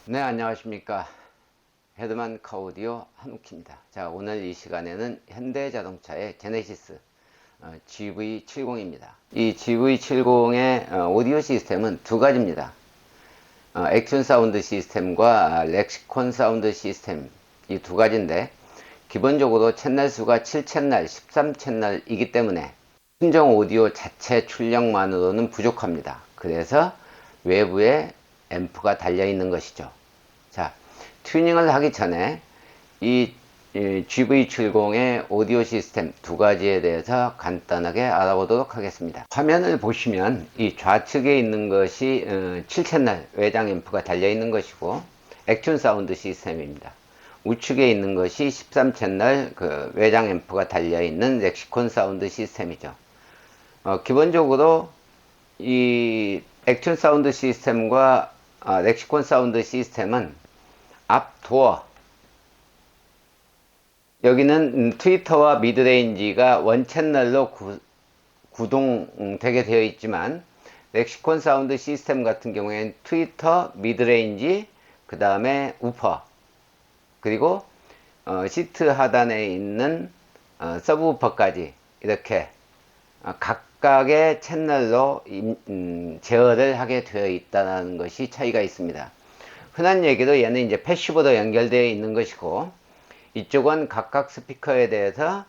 네, 안녕하십니까. 헤드만 카오디오 한욱희입니다. 자, 오늘 이 시간에는 현대자동차의 제네시스 GV70입니다. 이 GV70의 오디오 시스템은 두 가지입니다. 액션 사운드 시스템과 렉시콘 사운드 시스템, 이 두 가지인데, 기본적으로 채널 수가 7채널, 13채널이기 때문에 순정 오디오 자체 출력만으로는 부족합니다. 그래서 외부에 앰프가 달려 있는 것이죠. 자, 튜닝을 하기 전에 이 GV70의 오디오 시스템 두 가지에 대해서 간단하게 알아보도록 하겠습니다. 화면을 보시면 이 좌측에 있는 것이 7채널 외장 앰프가 달려 있는 것이고 액튠 사운드 시스템입니다. 우측에 있는 것이 13채널 그 외장 앰프가 달려 있는 렉시콘 사운드 시스템이죠. 기본적으로 이 액튠 사운드 시스템과 렉시콘 사운드 시스템은 앞 도어, 여기는 트위터와 미드레인지가 원 채널로 구동되게 되어 있지만 렉시콘 사운드 시스템 같은 경우에는 트위터, 미드레인지, 그 다음에 우퍼, 그리고 시트 하단에 있는 서브우퍼까지 이렇게 각각의 채널로 제어를 하게 되어 있다는 것이 차이가 있습니다. 흔한 얘기로 얘는 이제 패시브로 연결되어 있는 것이고, 이쪽은 각각 스피커에 대해서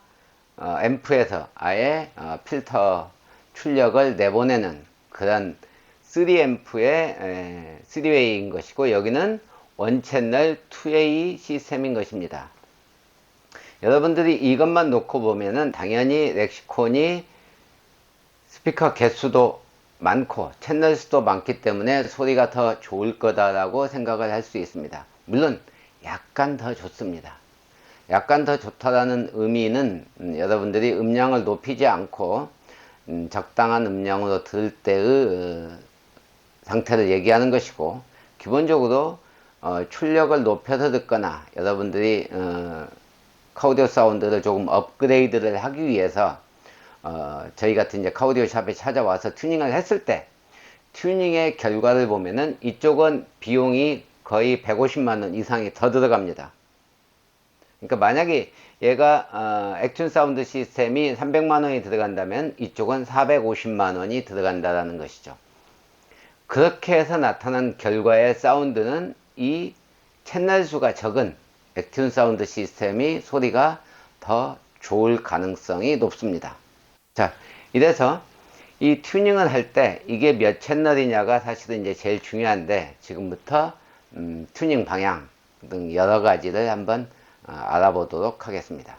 앰프에서 아예 필터 출력을 내보내는 그런 3앰프의 3웨이인 것이고, 여기는 원채널 2웨이 시스템인 것입니다. 여러분들이 이것만 놓고 보면은 당연히 렉시콘이 스피커 개수도 많고 채널 수도 많기 때문에 소리가 더 좋을 거다라고 생각을 할 수 있습니다. 물론 약간 더 좋습니다. 약간 더 좋다라는 의미는 여러분들이 음량을 높이지 않고 적당한 음량으로 들을 때의 상태를 얘기하는 것이고, 기본적으로 출력을 높여서 듣거나 여러분들이 카오디오 사운드를 조금 업그레이드를 하기 위해서 저희 같은 이제 카오디오 샵에 찾아와서 튜닝을 했을 때 튜닝의 결과를 보면은 이쪽은 비용이 거의 150만원 이상이 더 들어갑니다. 그러니까 만약에 얘가 액튠 사운드 시스템이 300만원이 들어간다면 이쪽은 450만원이 들어간다라는 것이죠. 그렇게 해서 나타난 결과의 사운드는 이 채널 수가 적은 액튠 사운드 시스템이 소리가 더 좋을 가능성이 높습니다. 자, 이래서 이 튜닝을 할 때 이게 몇 채널이냐가 사실은 이제 제일 중요한데, 지금부터 튜닝 방향 등 여러 가지를 한번 알아보도록 하겠습니다.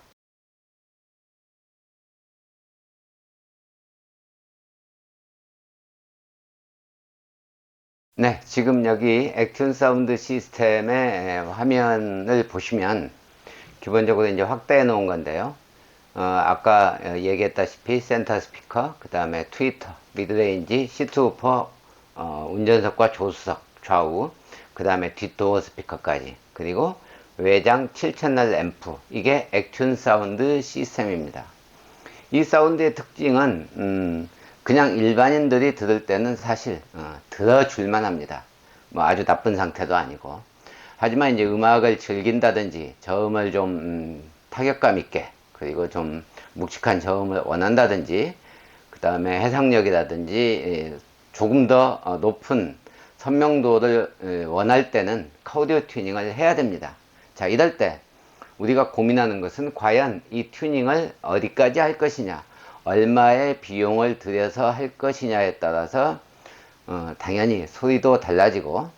네, 지금 여기 액튠 사운드 시스템의 화면을 보시면 기본적으로 이제 확대해 놓은 건데요. 아까 얘기했다시피 센터 스피커, 그 다음에 트위터, 미드레인지, 시트 우퍼, 운전석과 조수석 좌우, 그 다음에 뒷도어 스피커까지, 그리고 외장 7채널 앰프, 이게 액튠 사운드 시스템입니다. 이 사운드의 특징은 그냥 일반인들이 들을 때는 사실 들어줄만 합니다. 뭐 아주 나쁜 상태도 아니고. 하지만 이제 음악을 즐긴다든지 저음을 좀 타격감 있게, 그리고 좀 묵직한 저음을 원한다든지, 그 다음에 해상력이라든지 조금 더 높은 선명도를 원할 때는 카오디오 튜닝을 해야 됩니다. 자, 이럴 때 우리가 고민하는 것은 과연 이 튜닝을 어디까지 할 것이냐, 얼마의 비용을 들여서 할 것이냐에 따라서 당연히 소리도 달라지고,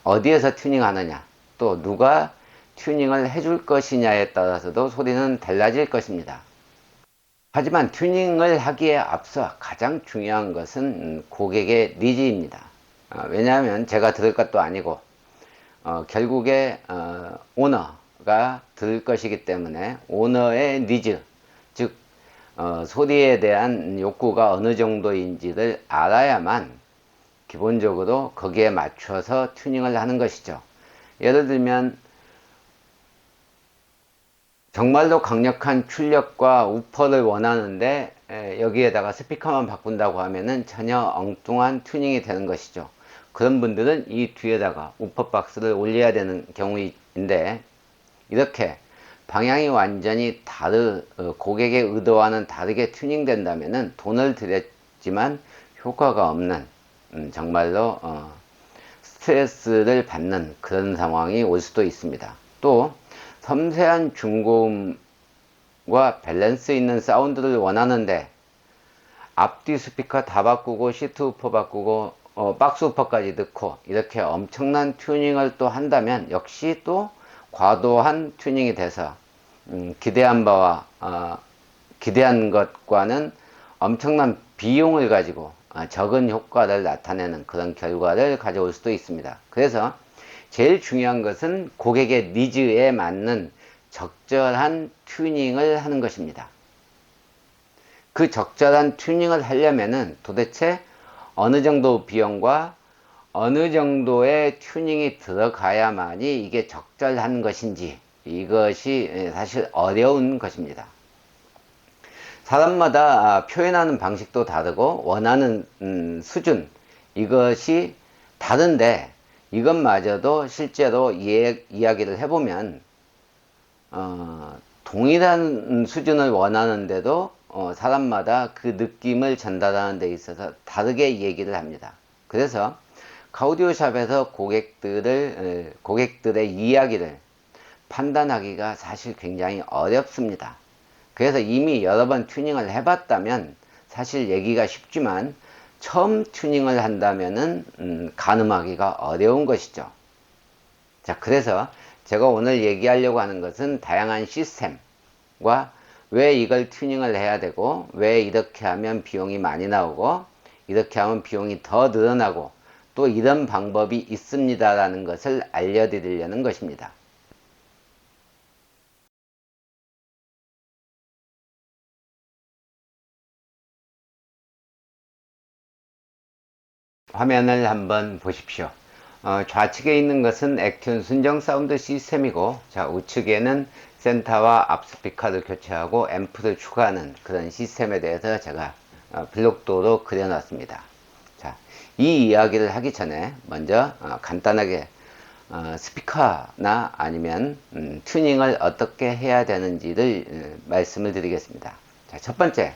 어디에서 튜닝하느냐, 또 누가 튜닝을 해줄 것이냐에 따라서도 소리는 달라질 것입니다. 하지만 튜닝을 하기에 앞서 가장 중요한 것은 고객의 니즈입니다. 왜냐하면 제가 들을 것도 아니고 결국에 오너가 들을 것이기 때문에 오너의 니즈, 즉 소리에 대한 욕구가 어느 정도인지를 알아야만 기본적으로 거기에 맞춰서 튜닝을 하는 것이죠. 예를 들면 정말로 강력한 출력과 우퍼를 원하는데 여기에다가 스피커만 바꾼다고 하면은 전혀 엉뚱한 튜닝이 되는 것이죠. 그런 분들은 이 뒤에다가 우퍼 박스를 올려야 되는 경우인데, 이렇게 방향이 완전히 고객의 의도와는 다르게 튜닝 된다면은 돈을 들였지만 효과가 없는, 정말로 스트레스를 받는 그런 상황이 올 수도 있습니다. 또 섬세한 중고음과 밸런스 있는 사운드를 원하는데 앞뒤 스피커 다 바꾸고 시트 우퍼 바꾸고 박스 우퍼까지 넣고 이렇게 엄청난 튜닝을 또 한다면 역시 또 과도한 튜닝이 돼서 기대한 것과는 엄청난 비용을 가지고 적은 효과를 나타내는 그런 결과를 가져올 수도 있습니다. 그래서 제일 중요한 것은 고객의 니즈에 맞는 적절한 튜닝을 하는 것입니다. 그 적절한 튜닝을 하려면은 도대체 어느 정도 비용과 어느 정도의 튜닝이 들어가야만이 이게 적절한 것인지, 이것이 사실 어려운 것입니다. 사람마다 표현하는 방식도 다르고 원하는 수준, 이것이 다른데 이것마저도 실제로 이야기를 해보면 동일한 수준을 원하는데도 사람마다 그 느낌을 전달하는 데 있어서 다르게 얘기를 합니다. 그래서 카우디오샵에서 고객들의 이야기를 판단하기가 사실 굉장히 어렵습니다. 그래서 이미 여러 번 튜닝을 해봤다면 사실 얘기가 쉽지만 처음 튜닝을 한다면은 가늠하기가 어려운 것이죠. 자, 그래서 제가 오늘 얘기하려고 하는 것은 다양한 시스템과 왜 이걸 튜닝을 해야 되고, 왜 이렇게 하면 비용이 많이 나오고, 이렇게 하면 비용이 더 늘어나고, 또 이런 방법이 있습니다라는 것을 알려드리려는 것입니다. 화면을 한번 보십시오. 좌측에 있는 것은 액튠 순정 사운드 시스템이고, 자, 우측에는 센터와 앞 스피커를 교체하고 앰프를 추가하는 그런 시스템에 대해서 제가 블록도로 그려놨습니다. 자, 이 이야기를 하기 전에 먼저 간단하게 스피커나 아니면 튜닝을 어떻게 해야 되는지를 말씀을 드리겠습니다. 자, 첫 번째,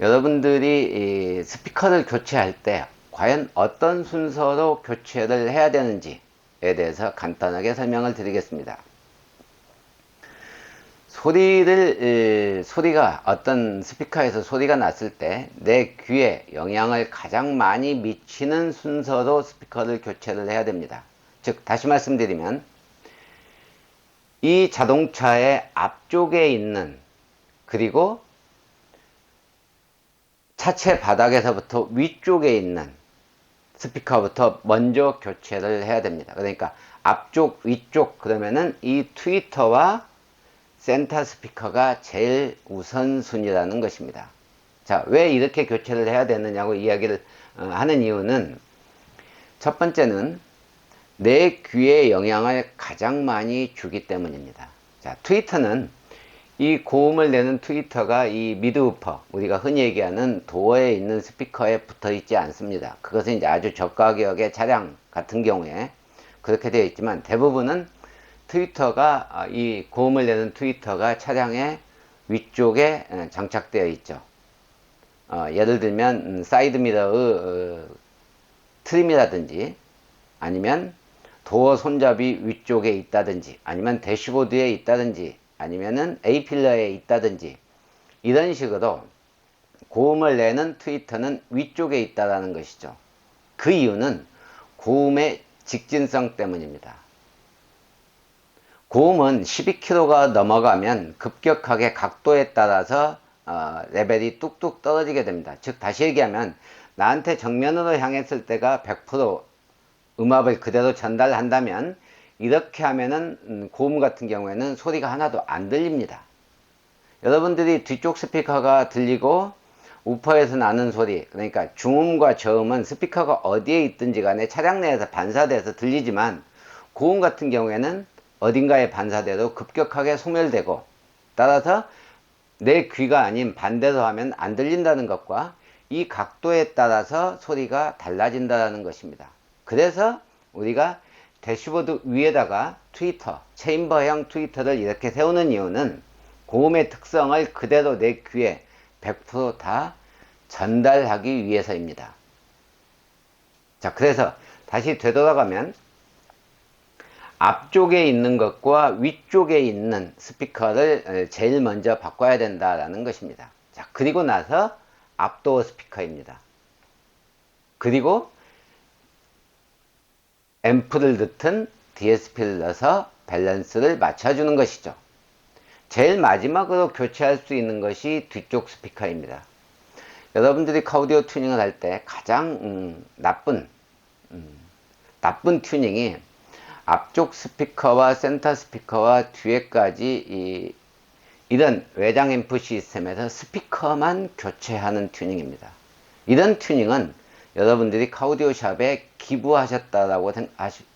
여러분들이 스피커를 교체할 때 과연 어떤 순서로 교체를 해야 되는지에 대해서 간단하게 설명을 드리겠습니다. 소리가 어떤 스피커에서 소리가 났을 때 내 귀에 영향을 가장 많이 미치는 순서로 스피커를 교체를 해야 됩니다. 즉, 다시 말씀드리면 이 자동차의 앞쪽에 있는, 그리고 차체 바닥에서부터 위쪽에 있는 스피커부터 먼저 교체를 해야 됩니다. 그러니까 앞쪽, 위쪽, 그러면은 이 트위터와 센터 스피커가 제일 우선순위라는 것입니다. 자, 왜 이렇게 교체를 해야 되느냐고 이야기를 하는 이유는, 첫 번째는 내 귀에 영향을 가장 많이 주기 때문입니다. 자, 트위터는, 이 고음을 내는 트위터가 이 미드우퍼, 우리가 흔히 얘기하는 도어에 있는 스피커에 붙어 있지 않습니다. 그것은 이제 아주 저가격의 차량 같은 경우에 그렇게 되어 있지만, 대부분은 트위터가, 이 고음을 내는 트위터가 차량의 위쪽에 장착되어 있죠. 예를 들면 사이드 미러의 트림이라든지, 아니면 도어 손잡이 위쪽에 있다든지, 아니면 대시보드에 있다든지, 아니면은 A필러에 있다든지, 이런 식으로 고음을 내는 트위터는 위쪽에 있다라는 것이죠. 그 이유는 고음의 직진성 때문입니다. 고음은 12kHz가 넘어가면 급격하게 각도에 따라서 레벨이 뚝뚝 떨어지게 됩니다. 즉, 다시 얘기하면 나한테 정면으로 향했을 때가 100% 음압을 그대로 전달한다면, 이렇게 하면은 고음 같은 경우에는 소리가 하나도 안 들립니다. 여러분들이 뒤쪽 스피커가 들리고 우퍼에서 나는 소리, 그러니까 중음과 저음은 스피커가 어디에 있든지 간에 차량 내에서 반사돼서 들리지만, 고음 같은 경우에는 어딘가에 반사돼도 급격하게 소멸되고, 따라서 내 귀가 아닌 반대로 하면 안 들린다는 것과 이 각도에 따라서 소리가 달라진다는 것입니다. 그래서 우리가 대시보드 위에다가 트위터, 체인버형 트위터를 이렇게 세우는 이유는 고음의 특성을 그대로 내 귀에 100%다 전달하기 위해서입니다. 자, 그래서 다시 되돌아가면 앞쪽에 있는 것과 위쪽에 있는 스피커를 제일 먼저 바꿔야 된다라는 것입니다. 자, 그리고 나서 앞도어 스피커입니다. 그리고 앰프를 넣든 DSP를 넣어서 밸런스를 맞춰주는 것이죠. 제일 마지막으로 교체할 수 있는 것이 뒤쪽 스피커입니다. 여러분들이 카우디오 튜닝을 할 때 가장 나쁜 튜닝이 앞쪽 스피커와 센터 스피커와 뒤에까지 이런 외장 앰프 시스템에서 스피커만 교체하는 튜닝입니다. 이런 튜닝은 여러분들이 카우디오 샵에 기부하셨다라고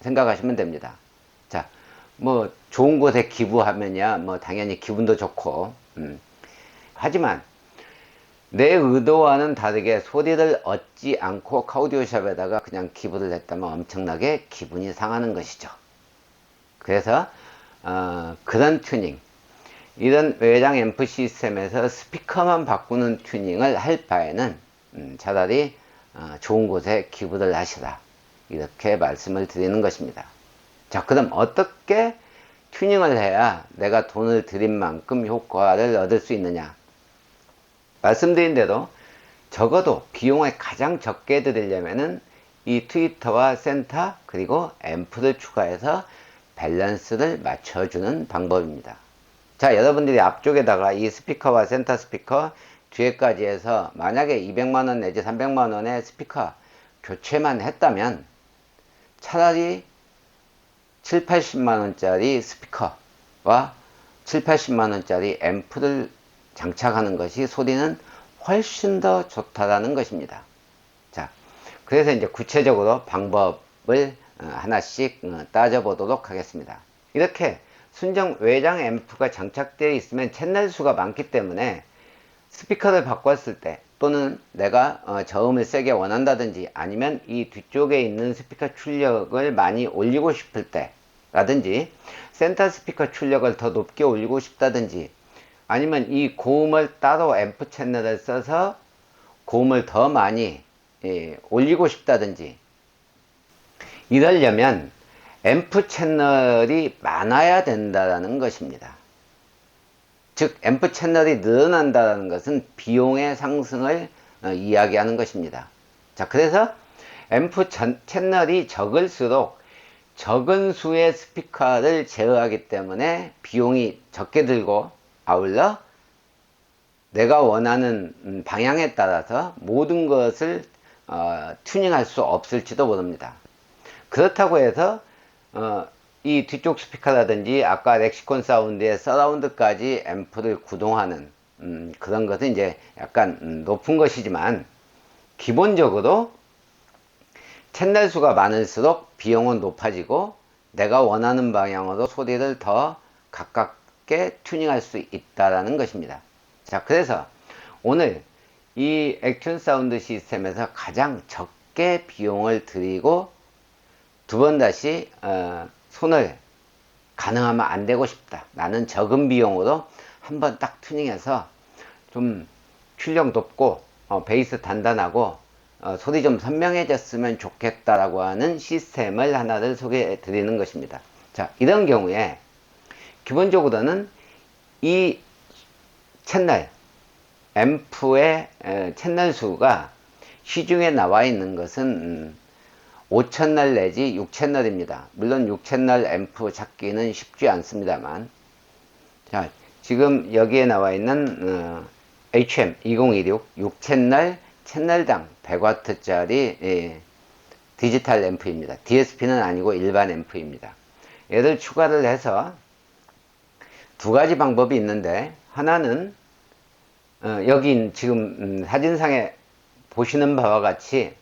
생각하시면 됩니다. 자, 뭐 좋은 곳에 기부하면야 뭐 당연히 기분도 좋고 하지만 내 의도와는 다르게 소리를 얻지 않고 카우디오 샵에다가 그냥 기부를 했다면 엄청나게 기분이 상하는 것이죠. 그래서 그런 튜닝, 이런 외장 앰프 시스템에서 스피커만 바꾸는 튜닝을 할 바에는 차라리 좋은 곳에 기부를 하시라, 이렇게 말씀을 드리는 것입니다. 자, 그럼 어떻게 튜닝을 해야 내가 돈을 들인 만큼 효과를 얻을 수 있느냐? 말씀드린 대로 적어도 비용을 가장 적게 들이려면은 이 트위터와 센터 그리고 앰프를 추가해서 밸런스를 맞춰주는 방법입니다. 자, 여러분들이 앞쪽에다가 이 스피커와 센터 스피커 뒤에까지 해서 만약에 200만원 내지 300만원의 스피커 교체만 했다면 차라리 7, 80만원짜리 스피커와 7, 80만원짜리 앰프를 장착하는 것이 소리는 훨씬 더 좋다라는 것입니다. 자, 그래서 이제 구체적으로 방법을 하나씩 따져보도록 하겠습니다. 이렇게 순정 외장 앰프가 장착되어 있으면 채널 수가 많기 때문에 스피커를 바꿨을 때 또는 내가 저음을 세게 원한다든지 아니면 이 뒤쪽에 있는 스피커 출력을 많이 올리고 싶을 때 라든지 센터 스피커 출력을 더 높게 올리고 싶다든지 아니면 이 고음을 따로 앰프 채널을 써서 고음을 더 많이 올리고 싶다든지 이러려면 앰프 채널이 많아야 된다는 것입니다. 즉 앰프 채널이 늘어난다는 것은 비용의 상승을 이야기하는 것입니다. 자, 그래서 앰프 채널이 적을수록 적은 수의 스피커를 제어하기 때문에 비용이 적게 들고 아울러 내가 원하는 방향에 따라서 모든 것을 튜닝할 수 없을지도 모릅니다. 그렇다고 해서 이 뒤쪽 스피커라든지 아까 렉시콘 사운드의 서라운드까지 앰프를 구동하는 그런 것은 이제 약간 높은 것이지만 기본적으로 채널 수가 많을수록 비용은 높아지고 내가 원하는 방향으로 소리를 더 가깝게 튜닝할 수 있다는 것입니다. 자, 그래서 오늘 이 액튠 사운드 시스템에서 가장 적게 비용을 들이고 두 번 다시 손을 가능하면 안 대고 싶다, 나는 적은 비용으로 한번 딱 튜닝해서 좀 출력 높고 베이스 단단하고 소리 좀 선명해졌으면 좋겠다라고 하는 시스템을 하나를 소개해 드리는 것입니다. 자, 이런 경우에 기본적으로는 이 채널 앰프의 채널 수가 시중에 나와 있는 것은 5채널 내지 6채널입니다. 물론 6채널 앰프 찾기는 쉽지 않습니다만, 자, 지금 여기에 나와 있는 HM2016 6채널 채널당 100W짜리 디지털 앰프입니다. DSP는 아니고 일반 앰프입니다. 얘를 추가를 해서 두 가지 방법이 있는데, 하나는 여기 지금 사진상에 보시는 바와 같이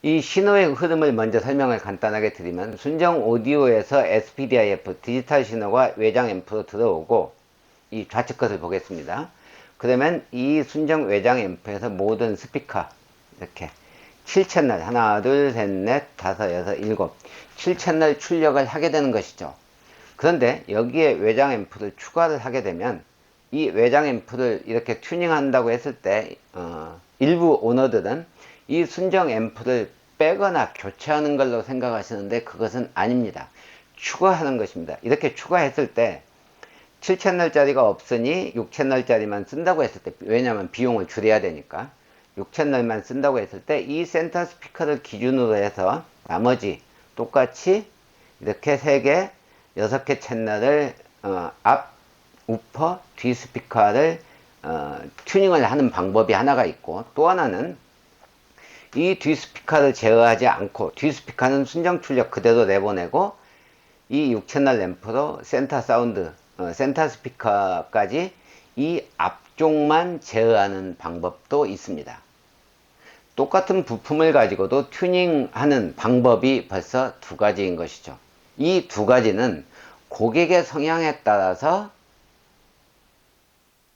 이 신호의 흐름을 먼저 설명을 간단하게 드리면, 순정 오디오에서 SPDIF 디지털 신호가 외장 앰프로 들어오고, 이 좌측 것을 보겠습니다. 그러면 이 순정 외장 앰프에서 모든 스피커 이렇게 7채널, 하나, 둘, 셋, 넷, 다섯, 여섯, 일곱, 7채널 출력을 하게 되는 것이죠. 그런데 여기에 외장 앰프를 추가를 하게 되면 이 외장 앰프를 이렇게 튜닝한다고 했을 때 일부 오너들은 이 순정 앰프를 빼거나 교체하는 걸로 생각하시는데 그것은 아닙니다. 추가하는 것입니다. 이렇게 추가했을 때 7채널짜리가 없으니 6채널짜리만 쓴다고 했을 때, 왜냐하면 비용을 줄여야 되니까 6채널만 쓴다고 했을 때 이 센터 스피커를 기준으로 해서 나머지 똑같이 이렇게 3개 6개 채널을 앞 우퍼 뒤 스피커를 튜닝을 하는 방법이 하나가 있고, 또 하나는 이 뒤 스피커를 제어하지 않고 뒤 스피커는 순정 출력 그대로 내보내고 이 6채널 램프로 센터 사운드 센터 스피커까지 이 앞쪽만 제어하는 방법도 있습니다. 똑같은 부품을 가지고도 튜닝하는 방법이 벌써 2가지인 것이죠. 이 2가지는 고객의 성향에 따라서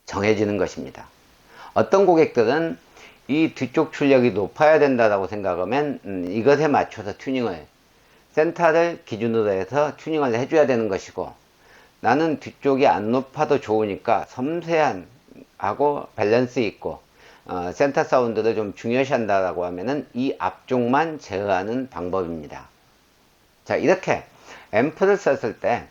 정해지는 것입니다. 어떤 고객들은 이 뒤쪽 출력이 높아야 된다고 생각하면 이것에 맞춰서 튜닝을 센터를 기준으로 해서 튜닝을 해줘야 되는 것이고, 나는 뒤쪽이 안 높아도 좋으니까 섬세한 하고 밸런스 있고 센터 사운드를 좀 중요시 한다라고 하면은 이 앞쪽만 제어하는 방법입니다. 자, 이렇게 앰프를 썼을 때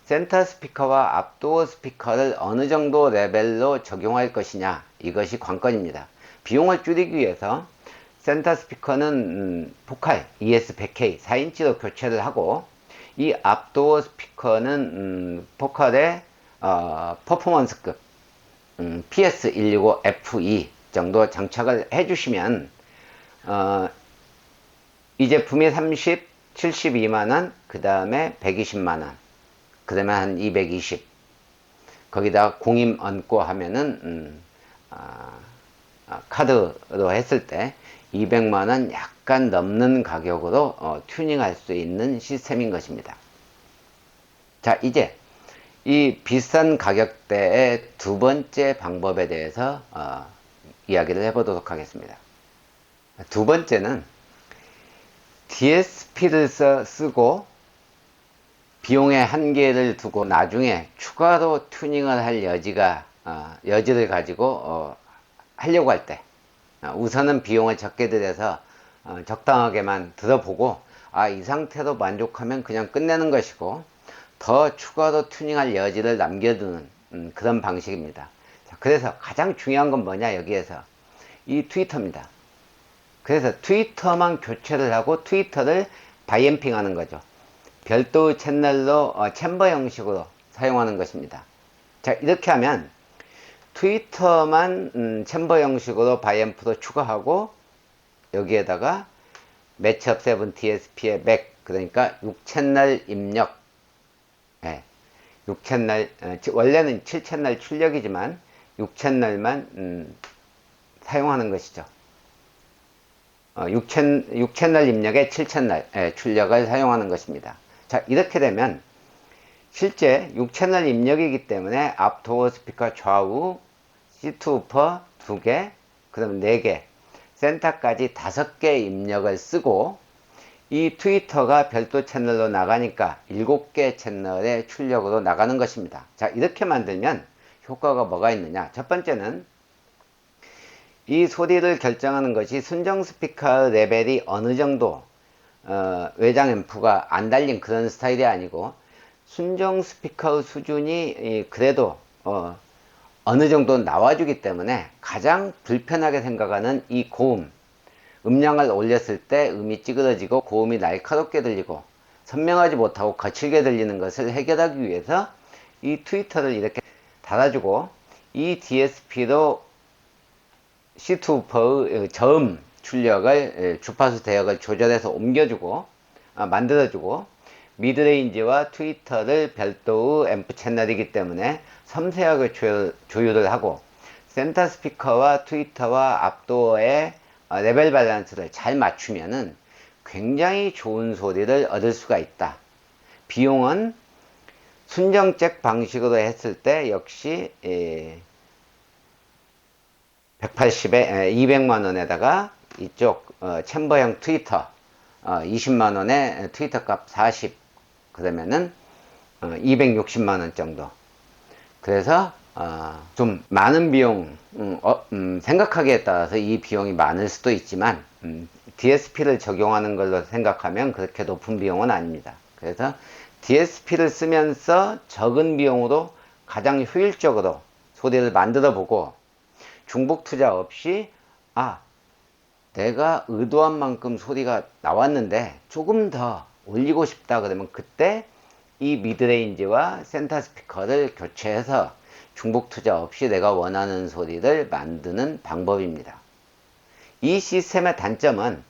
센터 스피커와 앞도어 스피커를 어느 정도 레벨로 적용할 것이냐, 이것이 관건입니다. 비용을 줄이기 위해서 센터 스피커는 포칼 ES100K 4인치로 교체를 하고, 이 앞도어 스피커는 포칼의 퍼포먼스급 PS165FE 정도 장착을 해주시면 이 제품이 72만원, 그 다음에 120만원, 그 다음에 한 220, 거기다 공임 얹고 하면은 카드로 했을 때 200만원 약간 넘는 가격으로 튜닝할 수 있는 시스템인 것입니다. 자, 이제 이 비싼 가격대의 2번째 방법에 대해서 이야기를 해보도록 하겠습니다. 2번째는 DSP를 쓰고 비용의 한계를 두고 나중에 추가로 튜닝을 할 여지를 가지고 하려고 할 때, 우선은 비용을 적게 들여서 적당하게만 들어보고 이 상태로 만족하면 그냥 끝내는 것이고, 더 추가로 튜닝할 여지를 남겨두는 그런 방식입니다. 자, 그래서 가장 중요한 건 뭐냐, 여기에서 이 트위터입니다. 그래서 트위터만 교체를 하고 트위터를 바이앰핑 하는 거죠. 별도 채널로 챔버 형식으로 사용하는 것입니다. 자, 이렇게 하면 트위터만 챔버 형식으로 바이앰프로 추가하고, 여기에다가 매치업 7 DSP의 맥, 그러니까 6채널 입력, 6채널, 원래는 7채널 출력이지만 6채널만 사용하는 것이죠. 6채널 입력에 7채널 출력을 사용하는 것입니다. 자, 이렇게 되면 실제 6채널 입력이기 때문에 앞 도어 스피커 좌우 C2 우퍼 2개, 그 다음 4개, 센터까지 5개 입력을 쓰고, 이 트위터가 별도 채널로 나가니까 7개 채널의 출력으로 나가는 것입니다. 자, 이렇게 만들면 효과가 뭐가 있느냐. 첫 번째는 이 소리를 결정하는 것이 순정 스피커 레벨이 어느 정도 외장 앰프가 안 달린 그런 스타일이 아니고, 순정 스피커 수준이 그래도 어느 정도 나와주기 때문에 가장 불편하게 생각하는 이 고음, 음량을 올렸을 때 음이 찌그러지고 고음이 날카롭게 들리고 선명하지 못하고 거칠게 들리는 것을 해결하기 위해서 이 트위터를 이렇게 달아주고, 이 DSP로 C2 우퍼의 저음 출력을 주파수 대역을 조절해서 옮겨주고 만들어주고, 미드레인지와 트위터를 별도의 앰프 채널이기 때문에 섬세하게 조율을 하고, 센터 스피커와 트위터와 앞도어의 레벨 밸런스를 잘 맞추면은 굉장히 좋은 소리를 얻을 수가 있다. 비용은 순정 잭 방식으로 했을 때 역시 180에 200만원에다가 이쪽 챔버형 트위터 20만원에 트위터 값 40, 그러면은 260만원 정도. 그래서 좀 많은 비용, 생각하기에 따라서 이 비용이 많을 수도 있지만 DSP를 적용하는 걸로 생각하면 그렇게 높은 비용은 아닙니다. 그래서 DSP를 쓰면서 적은 비용으로 가장 효율적으로 소리를 만들어 보고, 중복 투자 없이 내가 의도한 만큼 소리가 나왔는데 조금 더 올리고 싶다 그러면 그때 이 미드레인지와 센터 스피커를 교체해서 중복 투자 없이 내가 원하는 소리를 만드는 방법입니다. 이 시스템의 단점은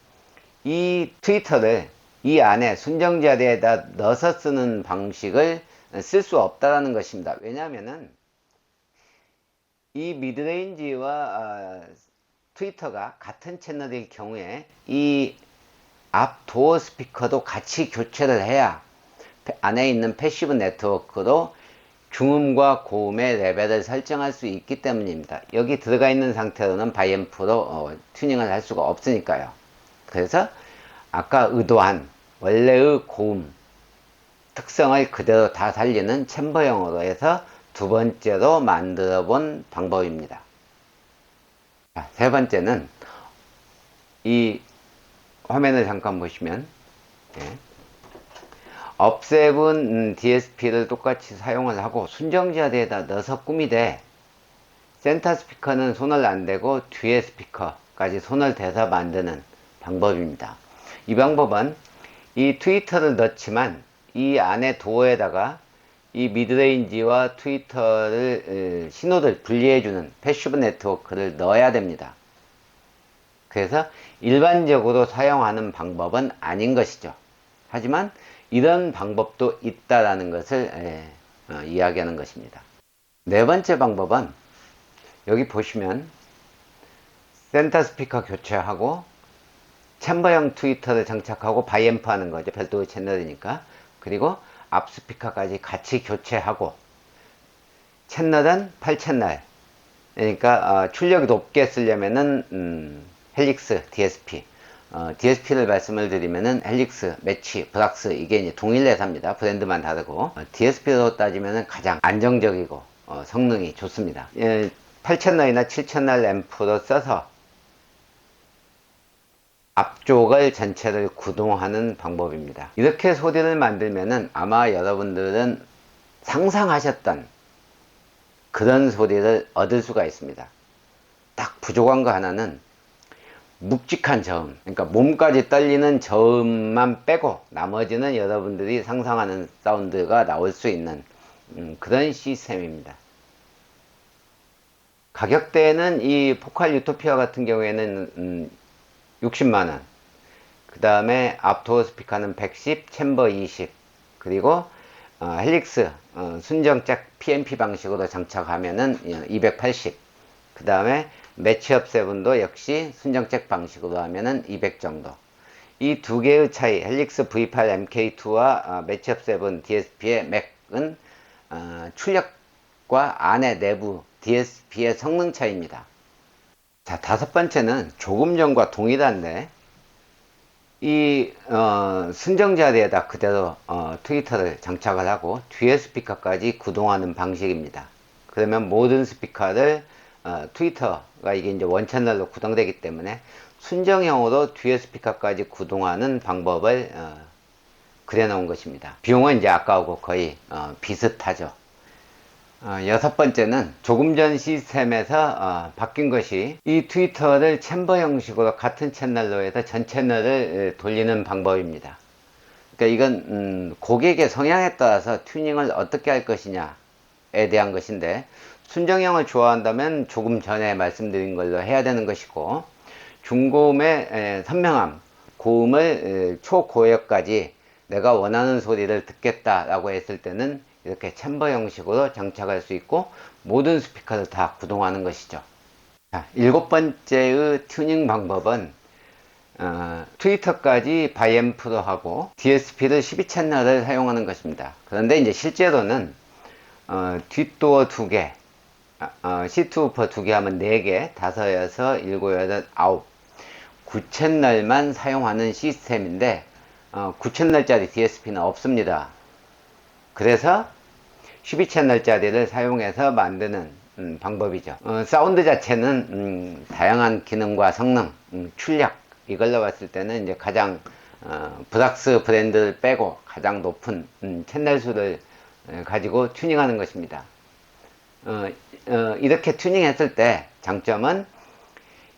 이 트위터를 이 안에 순정 자리에다 넣어서 쓰는 방식을 쓸 수 없다는 것입니다. 왜냐하면은 이 미드레인지와 트위터가 같은 채널일 경우에 이 앞 도어 스피커도 같이 교체를 해야 안에 있는 패시브 네트워크로 중음과 고음의 레벨을 설정할 수 있기 때문입니다. 여기 들어가 있는 상태로는 바이앰프로 튜닝을 할 수가 없으니까요. 그래서 아까 의도한 원래의 고음 특성을 그대로 다 살리는 챔버형으로 해서 두 번째로 만들어 본 방법입니다. 세 번째는 이 화면을 잠깐 보시면 업셉은 DSP를 똑같이 사용을 하고 순정자리에다 넣어서 꾸미되 센터 스피커는 손을 안 대고 뒤에 스피커까지 손을 대서 만드는 방법입니다. 이 방법은 이 트위터를 넣지만 이 안에 도어에다가 이 미드레인지와 트위터를 신호를 분리해주는 패시브 네트워크를 넣어야 됩니다. 그래서 일반적으로 사용하는 방법은 아닌 것이죠. 하지만 이런 방법도 있다라는 것을 이야기하는 것입니다. 네 번째 방법은 여기 보시면 센터 스피커 교체하고 챔버형 트위터를 장착하고 바이앰프 하는 거죠. 별도의 채널이니까. 그리고 앞 스피커까지 같이 교체하고, 채널은 8채널, 그러니까 출력이 높게 쓰려면은 헬릭스 DSP, DSP를 말씀을 드리면은 헬릭스, 매치, 브락스, 이게 이제 동일 회사입니다. 브랜드만 다르고 DSP로 따지면은 가장 안정적이고 성능이 좋습니다. 8채널이나 7채널 앰프로 써서 앞쪽을 전체를 구동하는 방법입니다. 이렇게 소리를 만들면은 아마 여러분들은 상상하셨던 그런 소리를 얻을 수가 있습니다. 딱 부족한 거 하나는 묵직한 저음, 그러니까 몸까지 떨리는 저음만 빼고 나머지는 여러분들이 상상하는 사운드가 나올 수 있는 그런 시스템입니다. 가격대는 이 포칼 유토피아 같은 경우에는 60만원, 그 다음에 앞도어 스피커는 110, 챔버 20, 그리고 헬릭스 순정잭 PMP 방식으로 장착하면은 280, 그 다음에 매치업 7도 역시 순정잭 방식으로 하면은 200 정도. 이 두 개의 차이, 헬릭스 V8 MK2와 매치업 7 DSP의 맥은 출력과 안에 내부 DSP의 성능 차이입니다. 자, 다섯 번째는 조금 전과 동일한데 이 순정 자리에다 그대로 트위터를 장착을 하고 뒤에 스피커까지 구동하는 방식입니다. 그러면 모든 스피커를 트위터가 이게 이제 원 채널로 구동되기 때문에 순정형으로 뒤에 스피커까지 구동하는 방법을 그려 놓은 것입니다. 비용은 이제 아까하고 거의 비슷하죠. 여섯 번째는 조금 전 시스템에서 바뀐 것이 이 트위터를 챔버 형식으로 같은 채널로 해서 전 채널을 돌리는 방법입니다. 그러니까 이건 고객의 성향에 따라서 튜닝을 어떻게 할 것이냐에 대한 것인데, 순정형을 좋아한다면 조금 전에 말씀드린 걸로 해야 되는 것이고, 중고음의 선명함, 고음을 초고역까지 내가 원하는 소리를 듣겠다라고 했을 때는 이렇게 챔버 형식으로 장착할 수 있고 모든 스피커를 다 구동하는 것이죠. 자, 일곱 번째의 튜닝 방법은 트위터까지 바이앰프로 하고 DSP를 12채널을 사용하는 것입니다. 그런데 이제 실제로는 뒷도어 2개, 시트 우퍼 2개 하면 4개, 5, 6, 7, 9, 9채널만 사용하는 시스템인데 9채널짜리 DSP는 없습니다. 그래서 12채널짜리를 사용해서 만드는 방법이죠. 사운드 자체는 다양한 기능과 성능, 출력 이걸로 봤을 때는 이제 가장 브락스 브랜드를 빼고 가장 높은 채널 수를 가지고 튜닝하는 것입니다. 이렇게 튜닝했을 때 장점은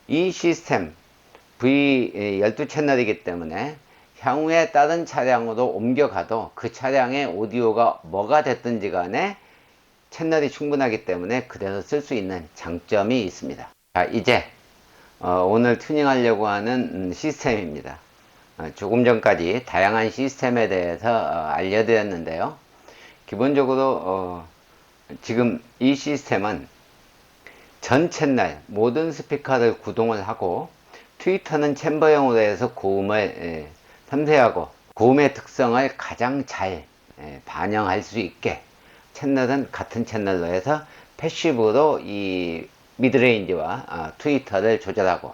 이 시스템 V 12채널이기 때문에 향후에 다른 차량으로 옮겨가도 그 차량의 오디오가 뭐가 됐든지 간에 채널이 충분하기 때문에 그대로 쓸 수 있는 장점이 있습니다. 자, 이제 오늘 튜닝하려고 하는 시스템입니다. 조금 전까지 다양한 시스템에 대해서 알려드렸는데요. 기본적으로 지금 이 시스템은 전 채널 모든 스피커를 구동을 하고 트위터는 챔버형으로 해서 고음을 섬세하고 고음의 특성을 가장 잘 반영할 수 있게, 채널은 같은 채널로 해서 패시브로 이 미드레인지와 트위터를 조절하고,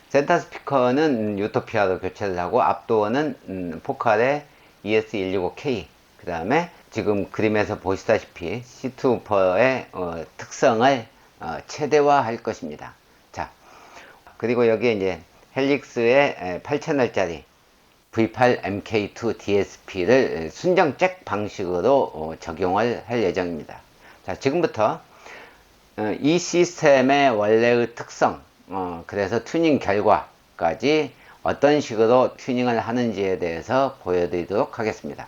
센터 스피커는 유토피아로 교체를 하고, 앞도어는 포칼의 ES165K, 그 다음에 지금 그림에서 보시다시피 시트 우퍼의 특성을 최대화할 것입니다. 자, 그리고 여기에 이제 헬릭스의 8채널짜리 V8MK2 DSP를 순정 잭 방식으로 적용을 할 예정입니다. 자, 지금부터 이 시스템의 원래의 특성, 그래서 튜닝 결과까지 어떤 식으로 튜닝을 하는지에 대해서 보여드리도록 하겠습니다.